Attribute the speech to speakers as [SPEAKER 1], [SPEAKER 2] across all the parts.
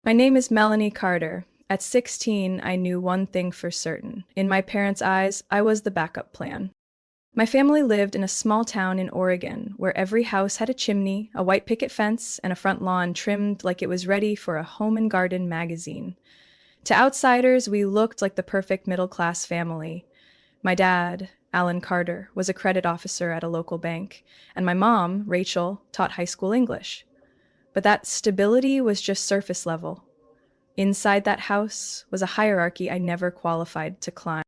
[SPEAKER 1] My name is Melanie Carter. At 16, I knew one thing for certain. In my parents' eyes, I was the backup plan. My family lived in a small town in Oregon where every house had a chimney, a white picket fence, and a front lawn trimmed like it was ready for a home and garden magazine. To outsiders, we looked like the perfect middle-class family. My dad, Alan Carter, was a credit officer at a local bank, and my mom, Rachel, taught high school English. But that stability was just surface level. Inside that house was a hierarchy I never qualified to climb.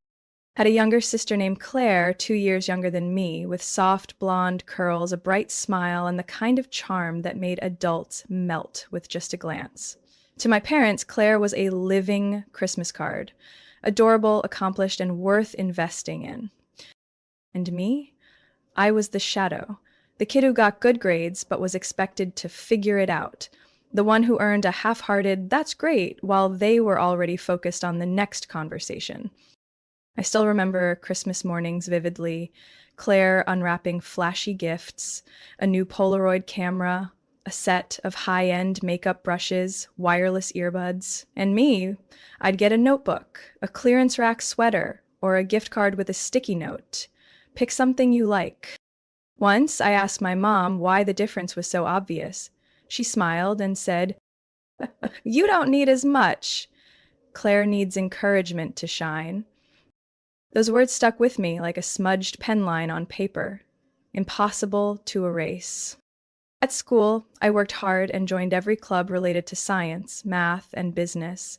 [SPEAKER 1] Had a younger sister named Claire, 2 years younger than me, with soft blonde curls, a bright smile, and the kind of charm that made adults melt with just a glance. To my parents, Claire was a living Christmas card, adorable, accomplished, and worth investing in. And me? I was the shadow, the kid who got good grades but was expected to figure it out, the one who earned a half-hearted, "that's great," while they were already focused on the next conversation. I still remember Christmas mornings vividly, Claire unwrapping flashy gifts, a new Polaroid camera, a set of high-end makeup brushes, wireless earbuds, and me, I'd get a notebook, a clearance rack sweater, or a gift card with a sticky note. Pick something you like. Once I asked my mom why the difference was so obvious. She smiled and said, "You don't need as much. Claire needs encouragement to shine." Those words stuck with me like a smudged pen line on paper, impossible to erase. At school, I worked hard and joined every club related to science, math, and business.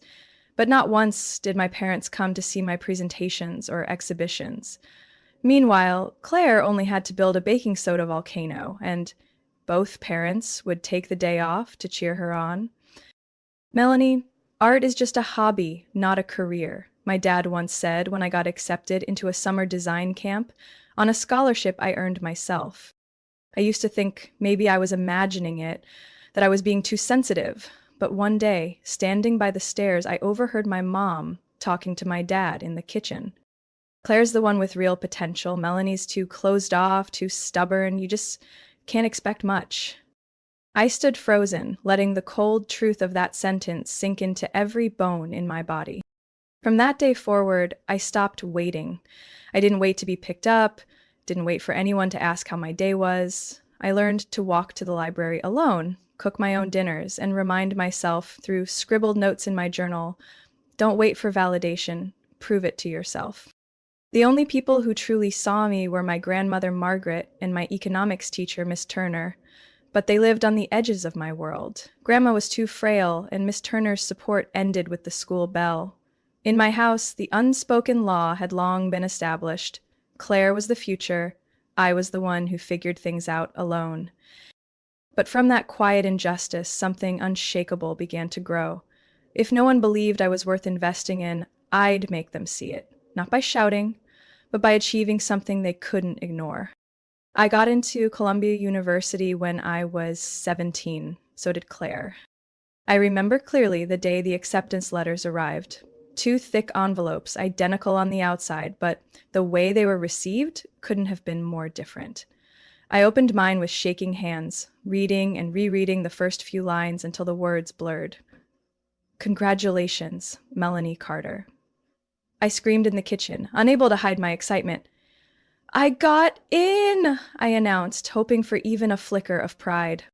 [SPEAKER 1] But not once did my parents come to see my presentations or exhibitions. Meanwhile, Claire only had to build a baking soda volcano, and both parents would take the day off to cheer her on. "Melanie, art is just a hobby, not a career," my dad once said when I got accepted into a summer design camp on a scholarship I earned myself. I used to think maybe I was imagining it, that I was being too sensitive, but one day, standing by the stairs, I overheard my mom talking to my dad in the kitchen. "Claire's the one with real potential. Melanie's too closed off, too stubborn. You just can't expect much." I stood frozen, letting the cold truth of that sentence sink into every bone in my body. From that day forward, I stopped waiting. I didn't wait to be picked up, didn't wait for anyone to ask how my day was. I learned to walk to the library alone, cook my own dinners, and remind myself through scribbled notes in my journal, "Don't wait for validation, prove it to yourself." The only people who truly saw me were my grandmother Margaret and my economics teacher, Miss Turner. But they lived on the edges of my world. Grandma was too frail, and Miss Turner's support ended with the school bell. In my house, the unspoken law had long been established. Claire was the future. I was the one who figured things out alone. But from that quiet injustice, something unshakable began to grow. If no one believed I was worth investing in, I'd make them see it. Not by shouting, but by achieving something they couldn't ignore. I got into Columbia University when I was 17. So did Claire. I remember clearly the day the acceptance letters arrived. Two thick envelopes, identical on the outside, but the way they were received couldn't have been more different. I opened mine with shaking hands, reading and rereading the first few lines until the words blurred. "Congratulations, Melanie Carter." I screamed in the kitchen, unable to hide my excitement. "I got in!" I announced, hoping for even a flicker of pride.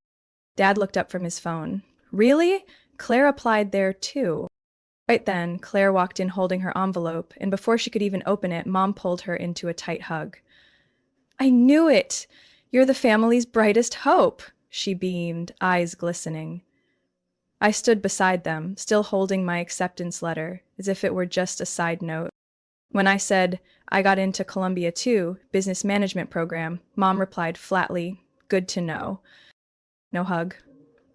[SPEAKER 1] Dad looked up from his phone. "Really? Claire applied there too." Right then, Claire walked in holding her envelope, and before she could even open it, Mom pulled her into a tight hug. "I knew it! You're the family's brightest hope!" she beamed, eyes glistening. I stood beside them, still holding my acceptance letter, as if it were just a side note. When I said, "I got into Columbia too, business management program," Mom replied flatly, "Good to know." No hug,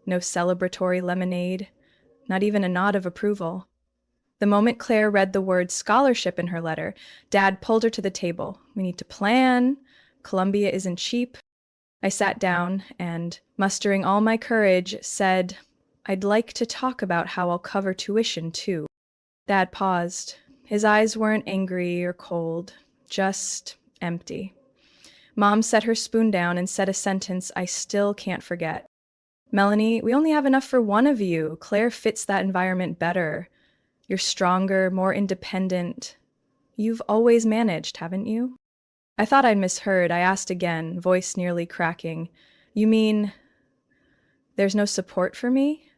[SPEAKER 1] no celebratory lemonade, not even a nod of approval. The moment Claire read the word scholarship in her letter, Dad pulled her to the table. "We need to plan. Columbia isn't cheap." I sat down and, mustering all my courage, said, "I'd like to talk about how I'll cover tuition too." Dad paused. His eyes weren't angry or cold, just empty. Mom set her spoon down and said a sentence I still can't forget. Melanie, we only have enough for one of you. Claire fits that environment better. You're stronger, more independent. You've always managed, haven't you? I thought I'd misheard. I asked again, voice nearly cracking. You mean there's no support for me?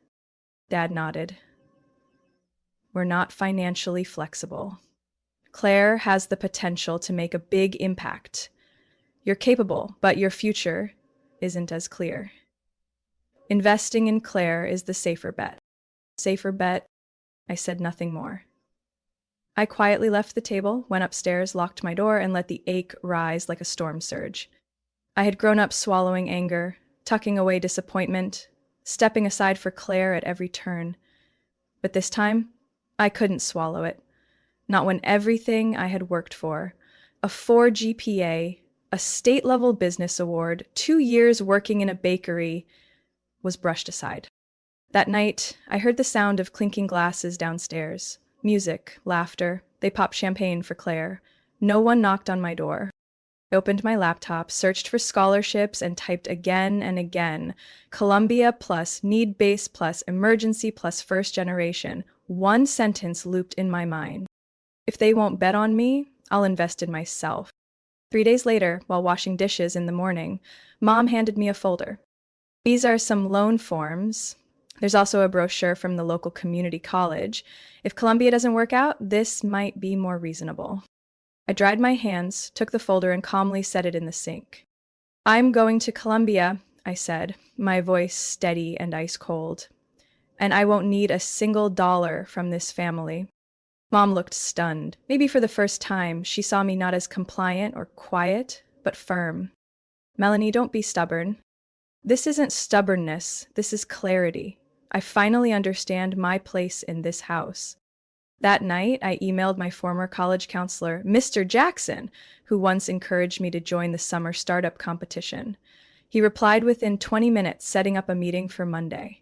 [SPEAKER 1] Dad nodded. We're not financially flexible. Claire has the potential to make a big impact. You're capable, but your future isn't as clear. Investing in Claire is the safer bet. Safer bet? I said nothing more. I quietly left the table, went upstairs, locked my door, and let the ache rise like a storm surge. I had grown up swallowing anger, tucking away disappointment, stepping aside for Claire at every turn. But this time, I couldn't swallow it. Not when everything I had worked for, a 4 GPA, a state-level business award, 2 years working in a bakery, was brushed aside. That night, I heard the sound of clinking glasses downstairs. Music, laughter. They popped champagne for Claire. No one knocked on my door. I opened my laptop, searched for scholarships, and typed again and again. Columbia plus need-based plus emergency plus first generation. One sentence looped in my mind. If they won't bet on me, I'll invest in myself. 3 days later, while washing dishes in the morning, Mom handed me a folder. These are some loan forms. There's also a brochure from the local community college. If Columbia doesn't work out, this might be more reasonable. I dried my hands, took the folder, and calmly set it in the sink. I'm going to Columbia, I said, my voice steady and ice cold. And I won't need a single dollar from this family. Mom looked stunned. Maybe for the first time, she saw me not as compliant or quiet, but firm. Melanie, don't be stubborn. This isn't stubbornness, this is clarity. I finally understand my place in this house. That night, I emailed my former college counselor, Mr. Jackson, who once encouraged me to join the summer startup competition. He replied within 20 minutes, setting up a meeting for Monday.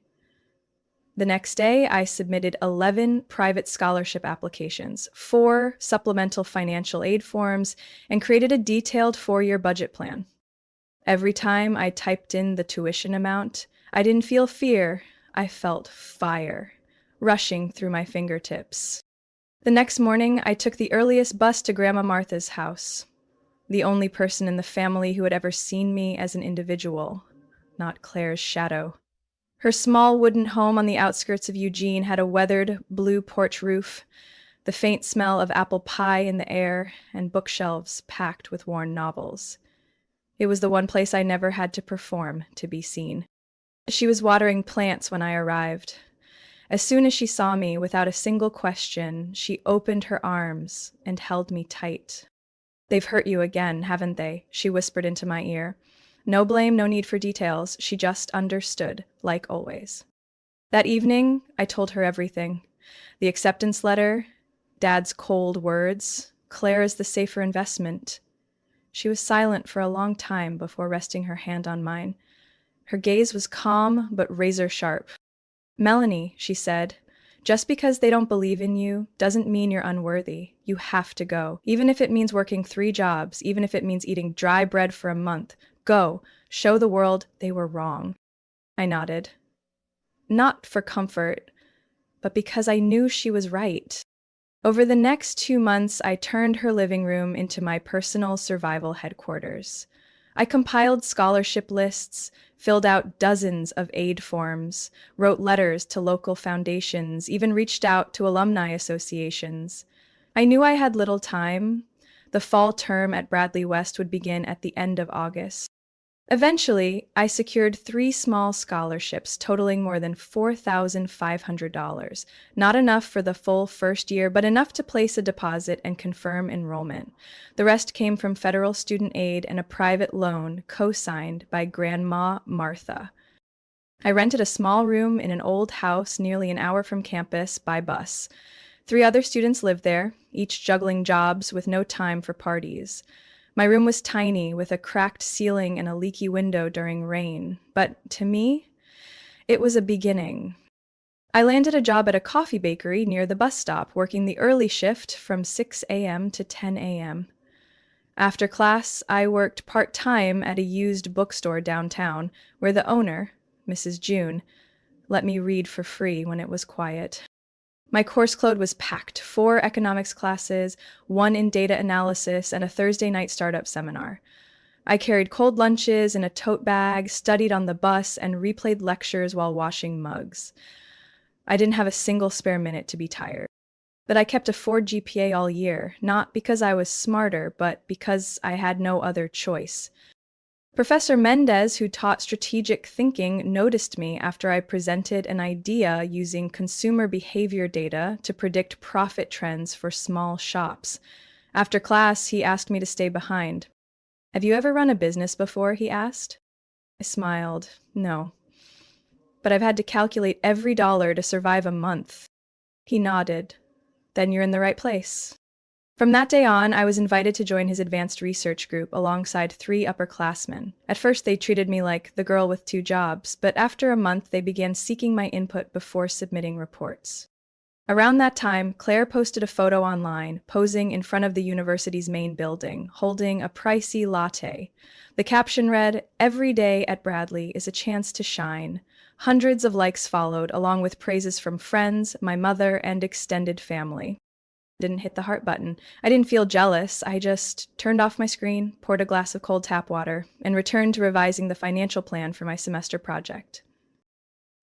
[SPEAKER 1] The next day, I submitted 11 private scholarship applications, 4 supplemental financial aid forms, and created a detailed 4-year budget plan. Every time I typed in the tuition amount, I didn't feel fear, I felt fire rushing through my fingertips. The next morning, I took the earliest bus to Grandma Martha's house, the only person in the family who had ever seen me as an individual, not Claire's shadow. Her small wooden home on the outskirts of Eugene had a weathered blue porch roof, the faint smell of apple pie in the air, and bookshelves packed with worn novels. It was the one place I never had to perform to be seen. She was watering plants when I arrived. As soon as she saw me, without a single question, she opened her arms and held me tight. They've hurt you again, haven't they? She whispered into my ear. No blame, no need for details. She just understood, like always. That evening, I told her everything. The acceptance letter, Dad's cold words, Claire is the safer investment. She was silent for a long time before resting her hand on mine. Her gaze was calm but razor sharp. Melanie, she said, just because they don't believe in you doesn't mean you're unworthy. You have to go. Even if it means working 3 jobs, even if it means eating dry bread for a month, go. Show the world they were wrong. I nodded. Not for comfort, but because I knew she was right. Over the next 2 months, I turned her living room into my personal survival headquarters. I compiled scholarship lists, filled out dozens of aid forms, wrote letters to local foundations, even reached out to alumni associations. I knew I had little time. The fall term at Bradley West would begin at the end of August. Eventually, I secured 3 small scholarships totaling more than $4,500. Not enough for the full first year, but enough to place a deposit and confirm enrollment. The rest came from federal student aid and a private loan co-signed by Grandma Martha. I rented a small room in an old house nearly an hour from campus by bus. 3 other students lived there, each juggling jobs with no time for parties. My room was tiny, with a cracked ceiling and a leaky window during rain, but to me, it was a beginning. I landed a job at a coffee bakery near the bus stop, working the early shift from 6 a.m. to 10 a.m. After class, I worked part-time at a used bookstore downtown, where the owner, Mrs. June, let me read for free when it was quiet. My course load was packed: 4 economics classes, one in data analysis, and a Thursday night startup seminar. I carried cold lunches in a tote bag, studied on the bus, and replayed lectures while washing mugs. I didn't have a single spare minute to be tired. But I kept a 4 GPA all year, not because I was smarter, but because I had no other choice. Professor Mendez, who taught strategic thinking, noticed me after I presented an idea using consumer behavior data to predict profit trends for small shops. After class, he asked me to stay behind. Have you ever run a business before? He asked. I smiled. No. But I've had to calculate every dollar to survive a month. He nodded. Then you're in the right place. From that day on, I was invited to join his advanced research group alongside 3 upperclassmen. At first, they treated me like the girl with 2 jobs, but after a month, they began seeking my input before submitting reports. Around that time, Claire posted a photo online, posing in front of the university's main building, holding a pricey latte. The caption read, "Every day at Bradley is a chance to shine." Hundreds of likes followed, along with praises from friends, my mother, and extended family. Didn't hit the heart button. I didn't feel jealous. I just turned off my screen, poured a glass of cold tap water, and returned to revising the financial plan for my semester project.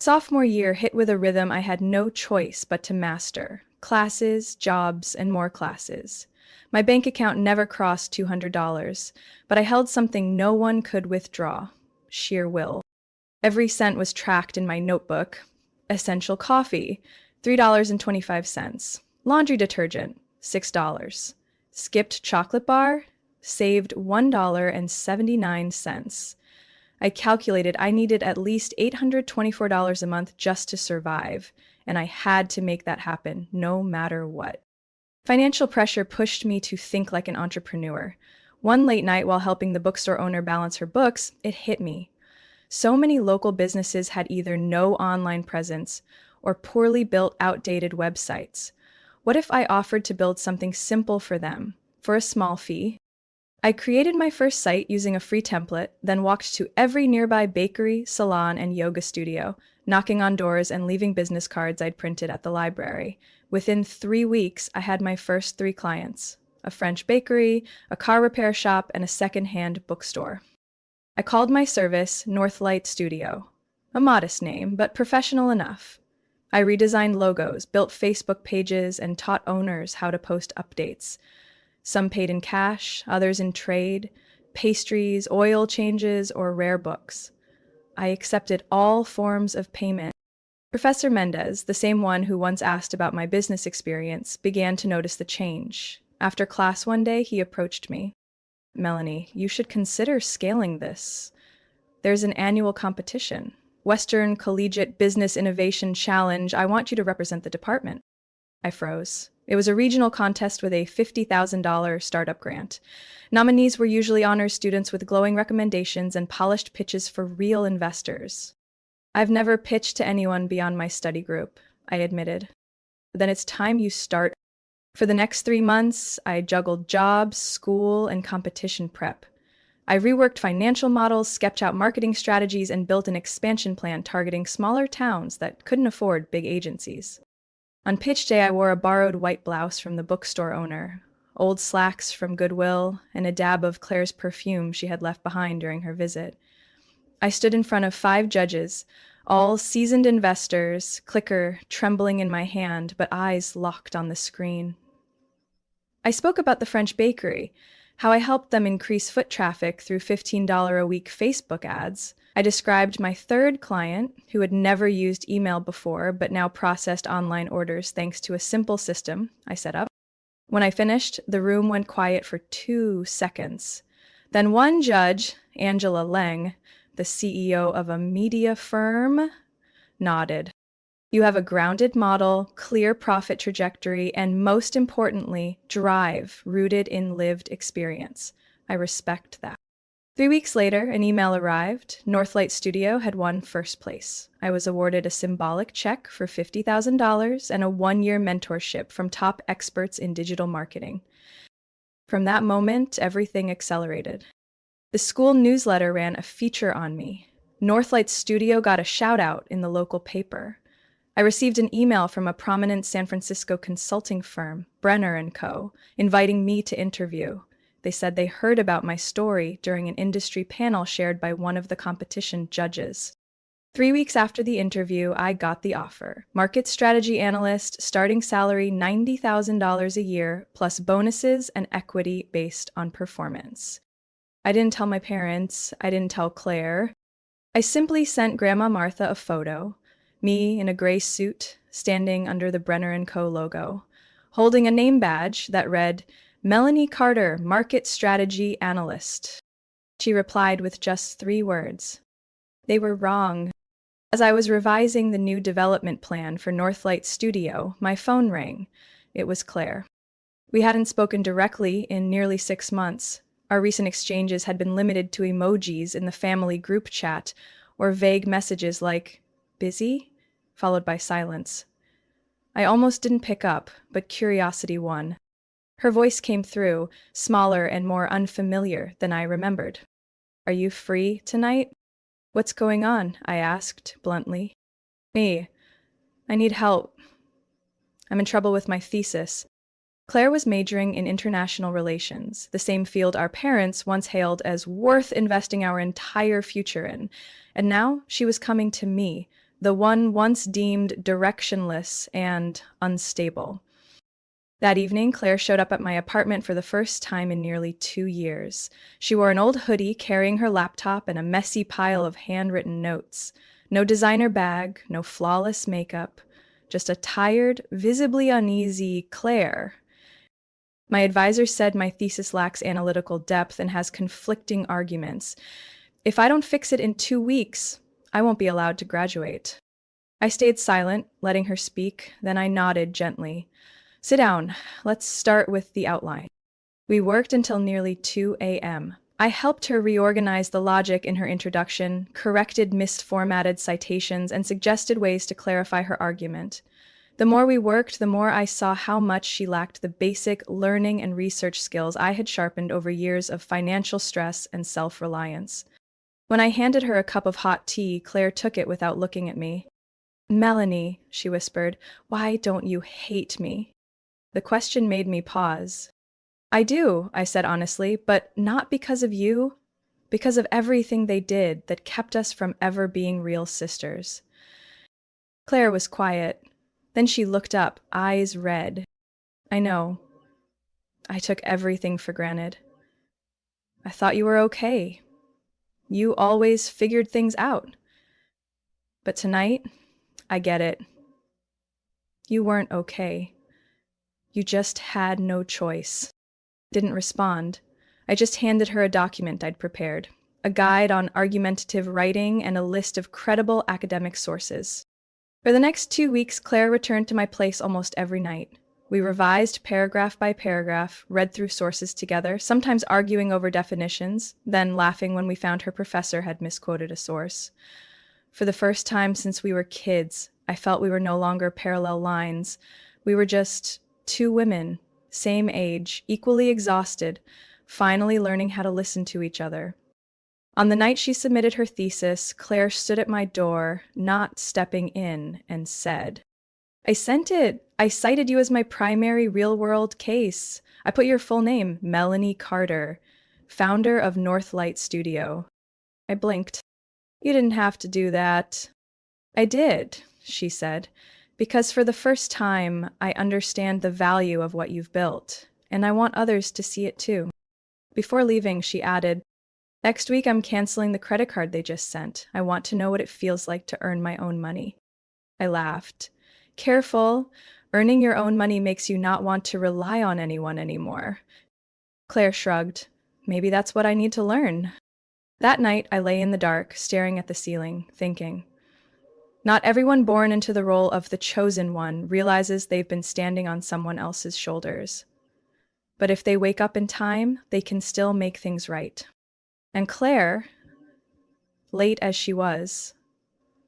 [SPEAKER 1] Sophomore year hit with a rhythm I had no choice but to master. Classes, jobs, and more classes. My bank account never crossed $200, but I held something no one could withdraw: sheer will. Every cent was tracked in my notebook. Essential coffee, $3.25. Laundry detergent, $6. Skipped chocolate bar, saved $1.79. I calculated I needed at least $824 a month just to survive, and I had to make that happen no matter what. Financial pressure pushed me to think like an entrepreneur. One late night while helping the bookstore owner balance her books, it hit me. So many local businesses had either no online presence or poorly built, outdated websites. What if I offered to build something simple for them, for a small fee? I created my first site using a free template, then walked to every nearby bakery, salon, and yoga studio, knocking on doors and leaving business cards I'd printed at the library. Within 3 weeks, I had my first 3 clients: a French bakery, a car repair shop, and a second-hand bookstore. I called my service Northlight Studio. A modest name, but professional enough. I redesigned logos, built Facebook pages, and taught owners how to post updates. Some paid in cash, others in trade, pastries, oil changes, or rare books. I accepted all forms of payment. Professor Mendez, the same one who once asked about my business experience, began to notice the change. After class one day, he approached me. "Melanie, you should consider scaling this. There's an annual competition. Western Collegiate Business Innovation Challenge. I want you to represent the department." I froze. It was a regional contest with a $50,000 startup grant. Nominees were usually honors students with glowing recommendations and polished pitches for real investors. "I've never pitched to anyone beyond my study group," I admitted. "Then it's time you start." For the next 3 months, I juggled jobs, school, and competition prep. I reworked financial models, sketched out marketing strategies, and built an expansion plan targeting smaller towns that couldn't afford big agencies. On pitch day, I wore a borrowed white blouse from the bookstore owner, old slacks from Goodwill, and a dab of Claire's perfume she had left behind during her visit. I stood in front of 5 judges, all seasoned investors, clicker trembling in my hand, but eyes locked on the screen. I spoke about the French bakery, how I helped them increase foot traffic through $15 a week Facebook ads. I described my 3rd client, who had never used email before but now processed online orders thanks to a simple system I set up. When I finished, the room went quiet for 2 seconds. Then one judge, Angela Leng, the CEO of a media firm, nodded. "You have a grounded model, clear profit trajectory, and most importantly, drive rooted in lived experience. I respect that." 3 weeks later, an email arrived. Northlight Studio had won first place. I was awarded a symbolic check for $50,000 and a 1-year mentorship from top experts in digital marketing. From that moment, everything accelerated. The school newsletter ran a feature on me. Northlight's studio got a shout out in the local paper. I received an email from a prominent San Francisco consulting firm, Brenner and Co., inviting me to interview. They said they heard about my story during an industry panel shared by one of the competition judges. 3 weeks after the interview, I got the offer. Market strategy analyst, starting salary $90,000 a year, plus bonuses and equity based on performance. I didn't tell my parents. I didn't tell Claire. I simply sent Grandma Martha a photo, me in a gray suit, standing under the Brenner & Co. logo, holding a name badge that read, Melanie Carter, Market Strategy Analyst. She replied with just 3 words. They were wrong. As I was revising the new development plan for Northlight Studio, my phone rang. It was Claire. We hadn't spoken directly in nearly 6 months. Our recent exchanges had been limited to emojis in the family group chat or vague messages like, busy? Followed by silence. I almost didn't pick up, but curiosity won. Her voice came through, smaller and more unfamiliar than I remembered. Are you free tonight? What's going on? I asked, bluntly. Me. I need help. I'm in trouble with my thesis. Claire was majoring in international relations, the same field our parents once hailed as worth investing our entire future in. And now she was coming to me, the one once deemed directionless and unstable. That evening, Claire showed up at my apartment for the first time in nearly 2 years. She wore an old hoodie, carrying her laptop and a messy pile of handwritten notes. No designer bag, no flawless makeup, just a tired, visibly uneasy Claire. My advisor said my thesis lacks analytical depth and has conflicting arguments. If I don't fix it in 2 weeks, I won't be allowed to graduate. I stayed silent, letting her speak, then I nodded gently. Sit down. Let's start with the outline. We worked until nearly 2 a.m. I helped her reorganize the logic in her introduction, corrected misformatted citations, and suggested ways to clarify her argument. The more we worked, the more I saw how much she lacked the basic learning and research skills I had sharpened over years of financial stress and self-reliance. When I handed her a cup of hot tea, Claire took it without looking at me. Melanie, she whispered, why don't you hate me? The question made me pause. I do, I said honestly, but not because of you, because of everything they did that kept us from ever being real sisters. Claire was quiet. Then she looked up, eyes red. I know. I took everything for granted. I thought you were okay. You always figured things out. But tonight, I get it. You weren't okay. You just had no choice. Didn't respond. I just handed her a document I'd prepared, a guide on argumentative writing and a list of credible academic sources. For the next 2 weeks, Claire returned to my place almost every night. We revised paragraph by paragraph, read through sources together, sometimes arguing over definitions, then laughing when we found her professor had misquoted a source. For the first time since we were kids, I felt we were no longer parallel lines. We were just 2 women, same age, equally exhausted, finally learning how to listen to each other. On the night she submitted her thesis, Claire stood at my door, not stepping in, and said, I sent it. I cited you as my primary real-world case. I put your full name, Melanie Carter, founder of Northlight Studio. I blinked. You didn't have to do that. I did, she said, because for the first time, I understand the value of what you've built, and I want others to see it too. Before leaving, she added, next week I'm canceling the credit card they just sent. I want to know what it feels like to earn my own money. I laughed. Careful. Earning your own money makes you not want to rely on anyone anymore. Claire shrugged. Maybe that's what I need to learn. That night, I lay in the dark, staring at the ceiling, thinking. Not everyone born into the role of the chosen one realizes they've been standing on someone else's shoulders. But if they wake up in time, they can still make things right. And Claire, late as she was,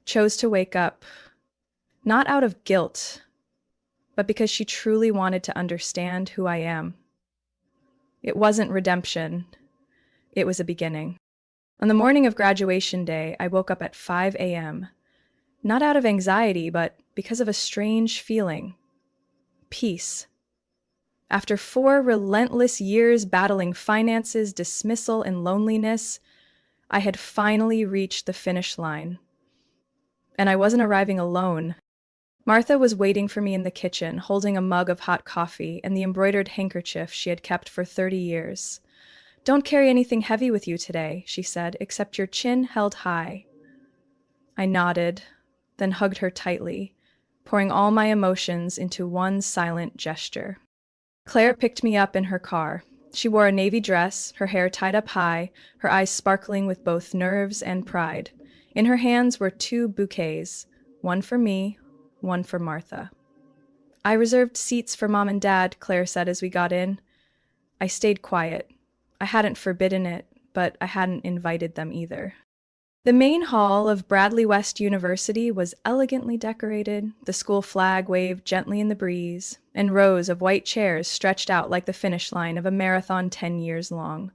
[SPEAKER 1] chose to wake up, not out of guilt, but because she truly wanted to understand who I am. It wasn't redemption. It was a beginning. On the morning of graduation day, I woke up at 5 a.m., not out of anxiety, but because of a strange feeling: peace. After 4 relentless years battling finances, dismissal, and loneliness, I had finally reached the finish line. And I wasn't arriving alone. Martha was waiting for me in the kitchen, holding a mug of hot coffee and the embroidered handkerchief she had kept for 30 years. "Don't carry anything heavy with you today," she said, "except your chin held high." I nodded, then hugged her tightly, pouring all my emotions into one silent gesture. Claire picked me up in her car. She wore a navy dress, her hair tied up high, her eyes sparkling with both nerves and pride. In her hands were 2 bouquets, one for me, one for Martha. "I reserved seats for Mom and Dad," Claire said as we got in. I stayed quiet. I hadn't forbidden it, but I hadn't invited them either. The main hall of Bradley West University was elegantly decorated. The school flag waved gently in the breeze, and rows of white chairs stretched out like the finish line of a marathon 10 years long.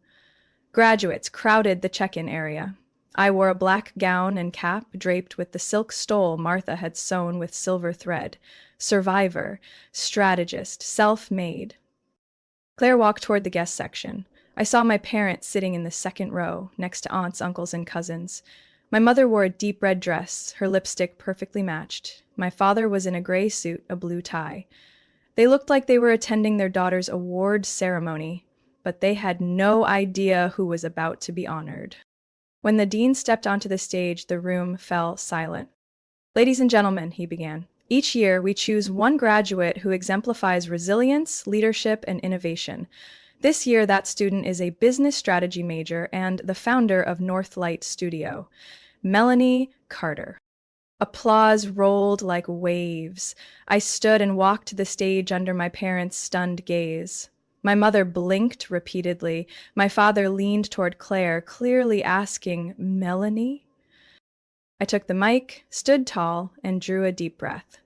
[SPEAKER 1] Graduates crowded the check-in area. I wore a black gown and cap draped with the silk stole Martha had sewn with silver thread. Survivor, strategist, self-made. Claire walked toward the guest section. I saw my parents sitting in the second row, next to aunts, uncles, and cousins. My mother wore a deep red dress, her lipstick perfectly matched. My father was in a gray suit, a blue tie. They looked like they were attending their daughter's award ceremony, but they had no idea who was about to be honored. When the dean stepped onto the stage, the room fell silent. "Ladies and gentlemen," he began, "each year we choose one graduate who exemplifies resilience, leadership, and innovation. This year, that student is a business strategy major and the founder of Northlight Studio, Melanie Carter." Applause rolled like waves. I stood and walked to the stage under my parents' stunned gaze. My mother blinked repeatedly. My father leaned toward Claire, clearly asking, "Melanie?" I took the mic, stood tall, and drew a deep breath.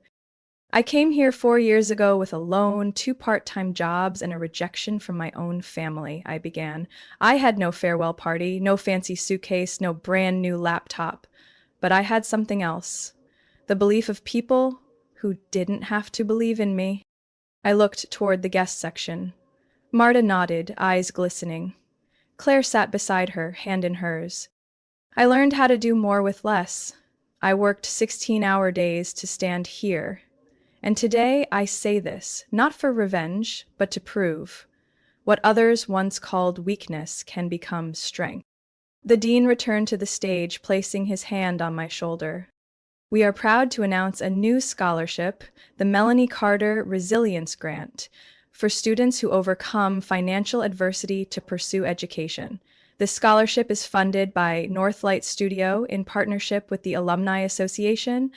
[SPEAKER 1] "I came here 4 years ago with a loan, 2 part-time jobs, and a rejection from my own family," I began. "I had no farewell party, no fancy suitcase, no brand new laptop. But I had something else. The belief of people who didn't have to believe in me." I looked toward the guest section. Marta nodded, eyes glistening. Claire sat beside her, hand in hers. I learned how to do more with less. I worked 16-hour days to stand here. And today I say this, not for revenge, but to prove what others once called weakness can become strength. The dean returned to the stage, placing his hand on my shoulder. "We are proud to announce a new scholarship, the Melanie Carter Resilience Grant, for students who overcome financial adversity to pursue education. This scholarship is funded by Northlight Studio in partnership with the Alumni Association."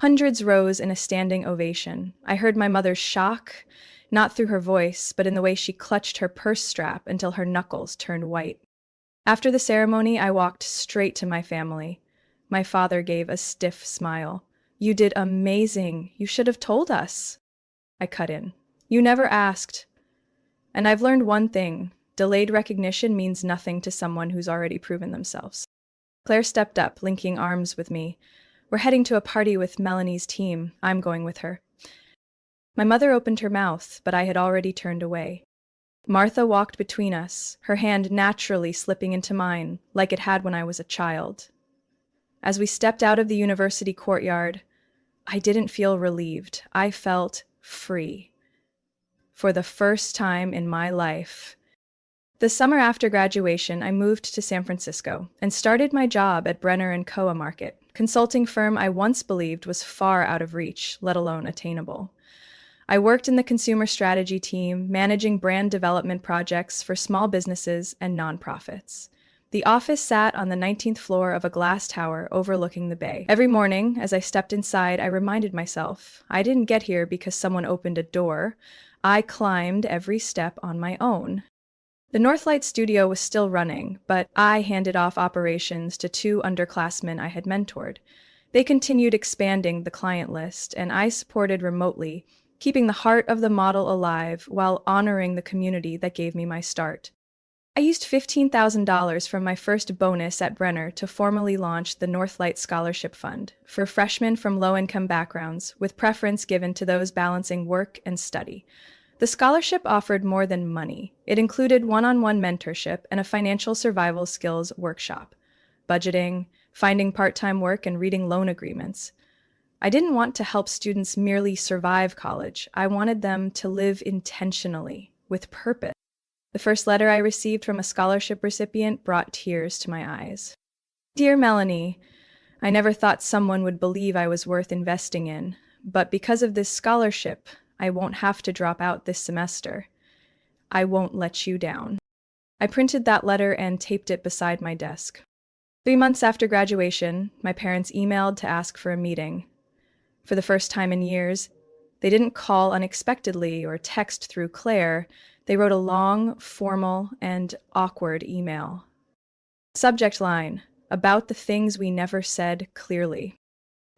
[SPEAKER 1] Hundreds rose in a standing ovation. I heard my mother's shock, not through her voice, but in the way she clutched her purse strap until her knuckles turned white. After the ceremony, I walked straight to my family. My father gave a stiff smile. "You did amazing. You should have told us." I cut in. "You never asked." And I've learned one thing: delayed recognition means nothing to someone who's already proven themselves. Claire stepped up, linking arms with me. "We're heading to a party with Melanie's team. I'm going with her." My mother opened her mouth, but I had already turned away. Martha walked between us, her hand naturally slipping into mine, like it had when I was a child. As we stepped out of the university courtyard, I didn't feel relieved. I felt free. For the first time in my life. The summer after graduation, I moved to San Francisco and started my job at Brenner & Co., a market consulting firm I once believed was far out of reach, let alone attainable. I worked in the consumer strategy team, managing brand development projects for small businesses and nonprofits. The office sat on the 19th floor of a glass tower overlooking the bay. Every morning, as I stepped inside, I reminded myself, I didn't get here because someone opened a door. I climbed every step on my own. The Northlight Studio was still running, but I handed off operations to 2 underclassmen I had mentored. They continued expanding the client list, and I supported remotely, keeping the heart of the model alive while honoring the community that gave me my start. I used $15,000 from my first bonus at Brenner to formally launch the Northlight Scholarship Fund for freshmen from low-income backgrounds, with preference given to those balancing work and study. The scholarship offered more than money. It included one-on-one mentorship and a financial survival skills workshop, budgeting, finding part-time work, and reading loan agreements. I didn't want to help students merely survive college. I wanted them to live intentionally, with purpose. The first letter I received from a scholarship recipient brought tears to my eyes. Dear Melanie, I never thought someone would believe I was worth investing in, but because of this scholarship, I won't have to drop out this semester. I won't let you down. I printed that letter and taped it beside my desk. 3 months after graduation, my parents emailed to ask for a meeting. For the first time in years, they didn't call unexpectedly or text through Claire. They wrote a long, formal, and awkward email. Subject line: about the things we never said clearly.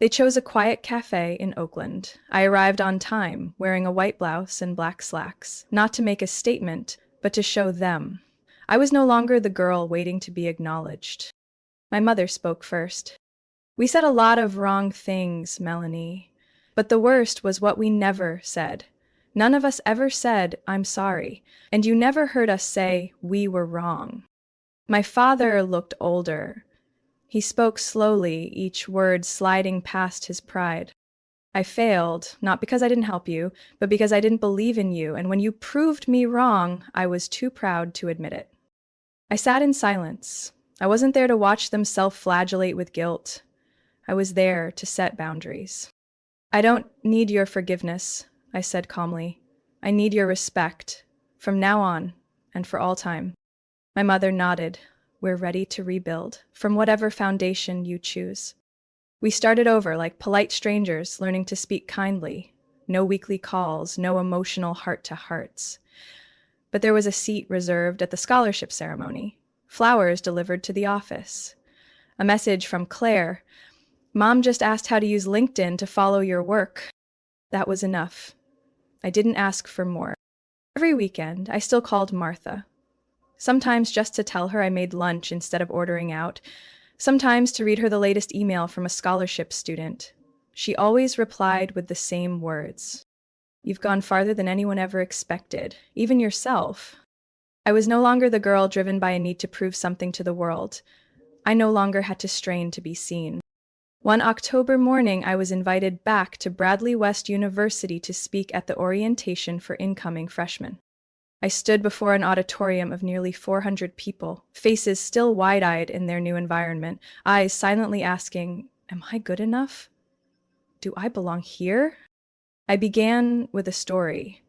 [SPEAKER 1] They chose a quiet cafe in Oakland. I arrived on time, wearing a white blouse and black slacks, not to make a statement, but to show them. I was no longer the girl waiting to be acknowledged. My mother spoke first. We said a lot of wrong things, Melanie, but the worst was what we never said. None of us ever said, I'm sorry, and you never heard us say, we were wrong. My father looked older. He spoke slowly, each word sliding past his pride. I failed, not because I didn't help you, but because I didn't believe in you, and when you proved me wrong, I was too proud to admit it. I sat in silence. I wasn't there to watch them self-flagellate with guilt. I was there to set boundaries. I don't need your forgiveness, I said calmly. I need your respect, from now on, and for all time. My mother nodded. We're ready to rebuild, from whatever foundation you choose. We started over like polite strangers, learning to speak kindly. No weekly calls, no emotional heart-to-hearts. But there was a seat reserved at the scholarship ceremony, flowers delivered to the office. A message from Claire. Mom just asked how to use LinkedIn to follow your work. That was enough. I didn't ask for more. Every weekend, I still called Martha. Sometimes just to tell her I made lunch instead of ordering out. Sometimes to read her the latest email from a scholarship student. She always replied with the same words. You've gone farther than anyone ever expected, even yourself. I was no longer the girl driven by a need to prove something to the world. I no longer had to strain to be seen. One October morning, I was invited back to Bradley West University to speak at the orientation for incoming freshmen. I stood before an auditorium of nearly 400 people, faces still wide-eyed in their new environment, eyes silently asking, am I good enough? Do I belong here? I began with a story.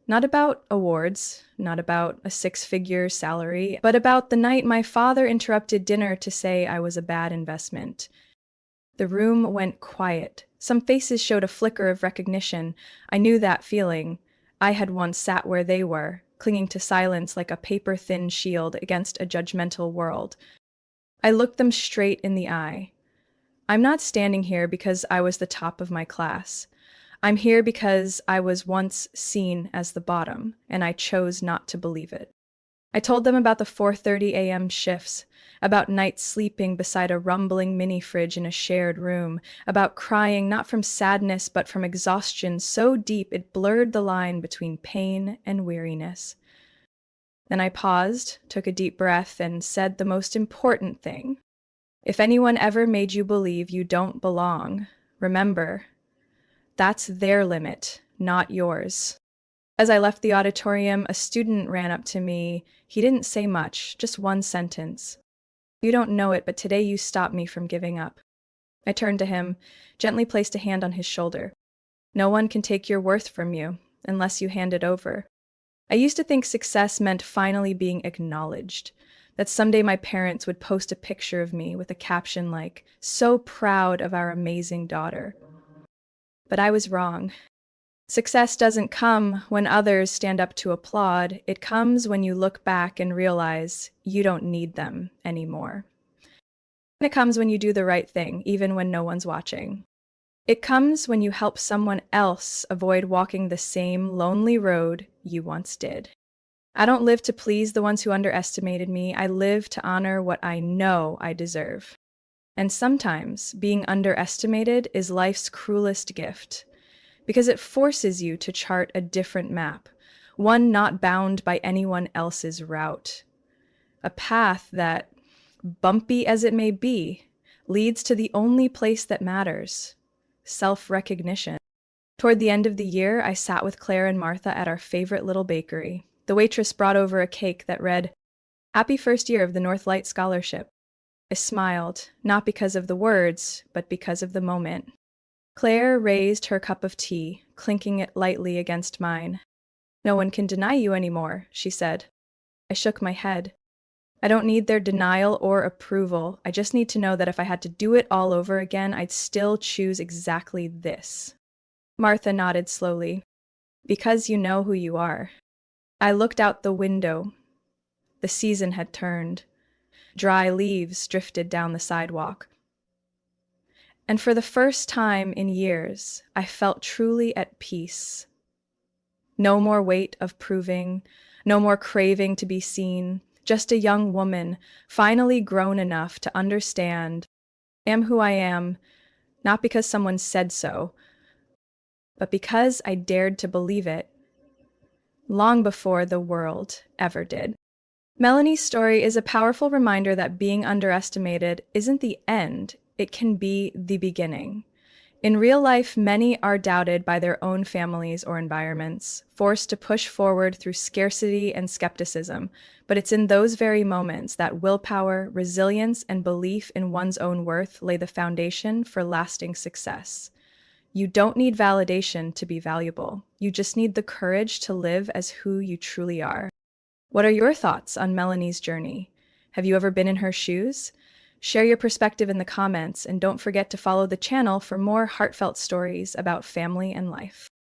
[SPEAKER 1] Not about awards, not about a six-figure salary, but about the night my father interrupted dinner to say I was a bad investment. The room went quiet. Some faces showed a flicker of recognition. I knew that feeling. I had once sat where they were, clinging to silence like a paper-thin shield against a judgmental world. I looked them straight in the eye. I'm not standing here because I was the top of my class. I'm here because I was once seen as the bottom, and I chose not to believe it. I told them about the 4:30 a.m. shifts, about nights sleeping beside a rumbling mini-fridge in a shared room, about crying not from sadness but from exhaustion so deep it blurred the line between pain and weariness. Then I paused, took a deep breath, and said the most important thing. If anyone ever made you believe you don't belong, remember, that's their limit, not yours. As I left the auditorium, a student ran up to me. He didn't say much, just one sentence. You don't know it, but today you stopped me from giving up. I turned to him, gently placed a hand on his shoulder. No one can take your worth from you, unless you hand it over. I used to think success meant finally being acknowledged, that someday my parents would post a picture of me with a caption like, "So proud of our amazing daughter." But I was wrong. Success doesn't come when others stand up to applaud. It comes when you look back and realize you don't need them anymore. And it comes when you do the right thing, even when no one's watching. It comes when you help someone else avoid walking the same lonely road you once did. I don't live to please the ones who underestimated me. I live to honor what I know I deserve. And sometimes being underestimated is life's cruelest gift because it forces you to chart a different map, one not bound by anyone else's route. A path that, bumpy as it may be, leads to the only place that matters: self recognition. Toward the end of the year, I sat with Claire and Martha at our favorite little bakery. The waitress brought over a cake that read, "Happy first year of the Northlight Scholarship." I smiled, not because of the words, but because of the moment. Claire raised her cup of tea, clinking it lightly against mine. "No one can deny you anymore," she said. I shook my head. "I don't need their denial or approval. I just need to know that if I had to do it all over again, I'd still choose exactly this." Martha nodded slowly. "Because you know who you are." I looked out the window. The season had turned. Dry leaves drifted down the sidewalk. And for the first time in years, I felt truly at peace. No more weight of proving, no more craving to be seen, just a young woman, finally grown enough to understand I am who I am, not because someone said so, but because I dared to believe it long before the world ever did. Melanie's story is a powerful reminder that being underestimated isn't the end, it can be the beginning. In real life, many are doubted by their own families or environments, forced to push forward through scarcity and skepticism. But it's in those very moments that willpower, resilience, and belief in one's own worth lay the foundation for lasting success. You don't need validation to be valuable. You just need the courage to live as who you truly are. What are your thoughts on Melanie's journey? Have you ever been in her shoes? Share your perspective in the comments, and don't forget to follow the channel for more heartfelt stories about family and life.